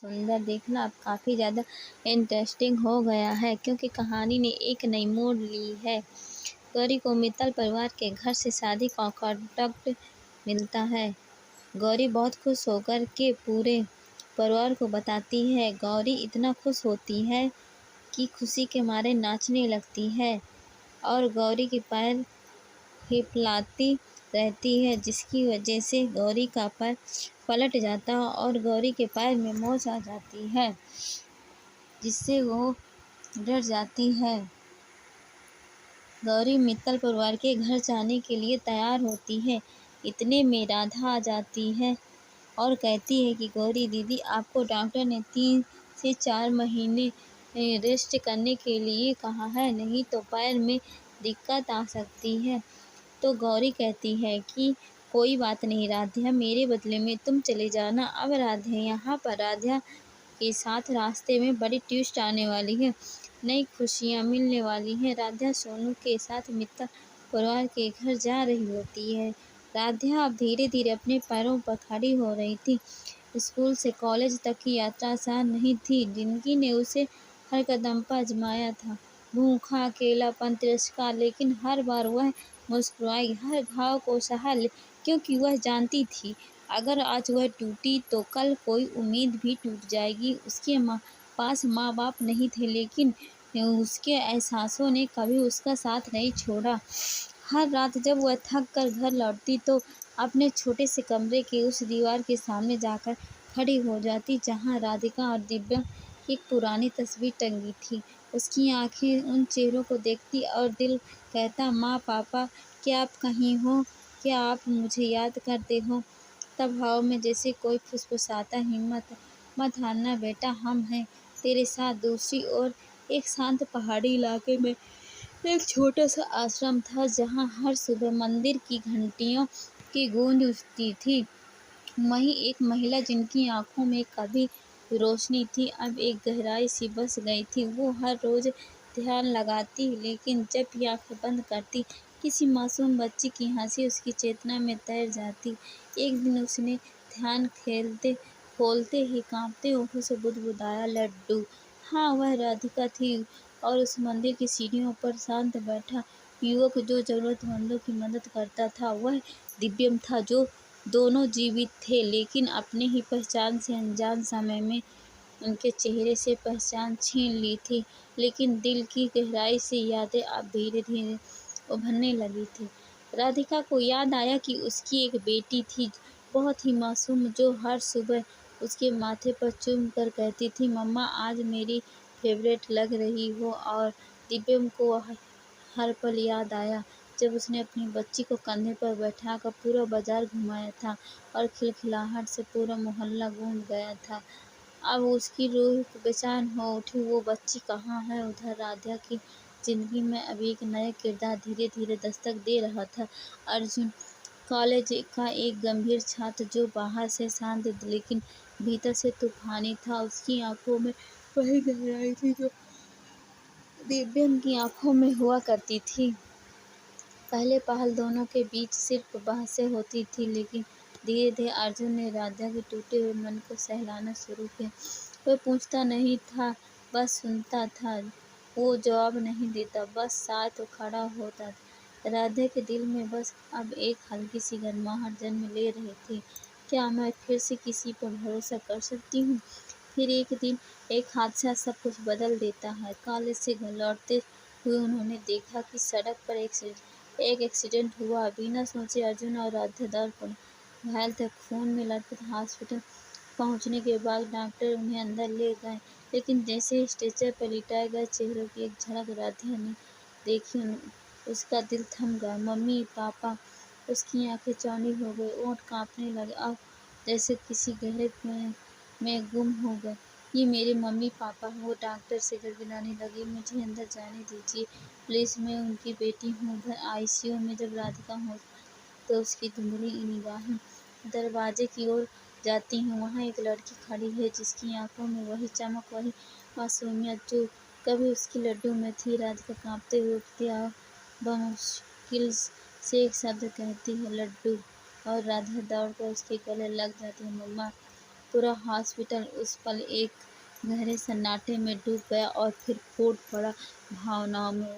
सुंदर देखना अब काफ़ी ज़्यादा इंटरेस्टिंग हो गया है, क्योंकि कहानी ने एक नई मोड़ ली है। गौरी को मित्तल परिवार के घर से शादी का कॉन्ट्रैक्ट मिलता है। गौरी बहुत खुश होकर के पूरे परिवार को बताती है। गौरी इतना खुश होती है कि खुशी के मारे नाचने लगती है और गौरी के पैर हिपलाती रहती है, जिसकी वजह से गौरी का पैर पलट जाता है और गौरी के पैर में मोच आ जाती है, जिससे वो डर जाती है। गौरी मित्तल परिवार के घर जाने के लिए तैयार होती है। इतने में राधा आ जाती है और कहती है कि गौरी दीदी, आपको डॉक्टर ने 3 से 4 महीने रेस्ट करने के लिए कहा है, नहीं तो पैर में दिक्कत आ सकती है। तो गौरी कहती है कि कोई बात नहीं राधा, मेरे बदले में तुम चले जाना। अब राधा यहाँ पर राधा के साथ रास्ते में बड़ी ट्विस्ट आने वाली है, नई खुशियाँ मिलने वाली हैं। राधा सोनू के साथ मित्तल परिवार के घर जा रही होती है। राधा अब धीरे धीरे अपने पैरों पर खड़ी हो रही थी। स्कूल से कॉलेज तक की यात्रा आसान नहीं थी। जिंदगी ने उसे हर कदम पर आजमाया था, भूखा, अकेलापन, तिरस्कार, लेकिन हर बार वह मुस्कुराई, हर घाव को सहा, क्योंकि वह जानती थी अगर आज वह टूटी तो कल कोई उम्मीद भी टूट जाएगी। उसके पास माँ बाप नहीं थे, लेकिन उसके एहसासों ने कभी उसका साथ नहीं छोड़ा। हर रात जब वह थक कर घर लौटती तो अपने छोटे से कमरे के उस दीवार के सामने जाकर खड़ी हो जाती, जहाँ राधिका और दिव्या की एक पुरानी तस्वीर टंगी थी। उसकी आंखें उन चेहरों को देखती और दिल कहता, माँ पापा, क्या आप कहीं हो? क्या आप मुझे याद करते हो? तब हवा में जैसे कोई फुसफुसाता, हिम्मत मत हारना बेटा, हम हैं तेरे साथ। दूसरी ओर एक शांत पहाड़ी इलाके में एक छोटा सा आश्रम था, जहाँ हर सुबह मंदिर की घंटियों की गूंज उठती थी। वहीं एक महिला जिनकी आंखों में कभी रोशनी थी, अब एक गहराई सी बस गई थी। वो हर रोज ध्यान लगाती, लेकिन जब भी आंखें बंद करती, किसी मासूम बच्ची की हंसी उसकी चेतना में तैर जाती। एक दिन उसने ध्यान खेलते खोलते ही कांपते होठों से बुदबुदाया, लड्डू। हाँ, वह राधिका थी और उस मंदिर की सीढ़ियों पर शांत बैठा युवक जो जरूरतमंदों की मदद करता था, वह दिव्यम था। जो दोनों जीवित थे, लेकिन अपने ही पहचान से अनजान समय में उनके चेहरे से पहचान छीन ली थी। लेकिन दिल की गहराई से यादें अब धीरे धीरे उभरने लगी थी। राधिका को याद आया कि उसकी एक बेटी थी, बहुत ही मासूम, जो हर सुबह उसके माथे पर चूम कर कहती थी, मम्मा आज मेरी फेवरेट लग रही हो। और दिव्यम को हर पल याद आया जब उसने अपनी बच्ची को कंधे पर बैठाकर पूरा बाजार घुमाया था और खिलखिलाहट से पूरा मोहल्ला गूंज गया था। अब उसकी रूह बेचैन हो उठी, वो बच्ची कहाँ है? उधर राधा की जिंदगी में अभी एक नया किरदार धीरे धीरे दस्तक दे रहा था, अर्जुन, कॉलेज का एक गंभीर छात्र जो बाहर से शांत लेकिन भीतर से तूफानी था। उसकी आंखों में वही गहराई थी जो दिव्यम की आंखों में हुआ करती थी। पहले पहल दोनों के बीच सिर्फ बहसें होती थी, लेकिन धीरे धीरे अर्जुन ने राधा के टूटे हुए मन को सहलाना शुरू किया। वह पूछता नहीं था, बस सुनता था। वो जवाब नहीं देता, बस साथ खड़ा होता था। राधा के दिल में बस अब एक हल्की सी गर्माहट जन्म ले रही थी। क्या मैं फिर से किसी पर भरोसा कर सकती हूँ? फिर एक दिन एक हादसा सब कुछ बदल देता है। कॉलेज से घर लौटते हुए उन्होंने देखा कि सड़क पर एक एक्सीडेंट हुआ। बिना सोचे अर्जुन और राधा दौड़ पड़े, घायल थे, खून में लथपथ। हॉस्पिटल पहुंचने के बाद डॉक्टर उन्हें अंदर ले गए, लेकिन जैसे ही स्ट्रेचर पर लिटाए गए, चेहरों की एक झलक राधा ने देखी, उसका दिल थम गया। मम्मी पापा, उसकी आंखें चौड़ी हो गई, ओंठ कांपने लगे और जैसे किसी गहरे में गुम हो गए। ये मेरे मम्मी पापा हैं, वो डॉक्टर से गिड़गिड़ाने लगी, मुझे अंदर जाने दीजिए प्लीज़, मैं उनकी बेटी हूँ। उधर आईसीयू में जब राधिका हो तो उसकी धुंधली निगाहें दरवाजे की ओर जाती हैं। वहाँ एक लड़की खड़ी है जिसकी आंखों में वही चमक, वही मासूमियत जो कभी उसकी लड्डू में थी। राधिका कांपते हुए उठती और बमुश्किल से एक शब्द कहती है, लड्डू, और राधा दौड़कर उसके गले लग जाती है। मम्मा, पूरा हॉस्पिटल उस पल एक गहरे सन्नाटे में डूब गया और फिर फूट पड़ा भावनाओं में।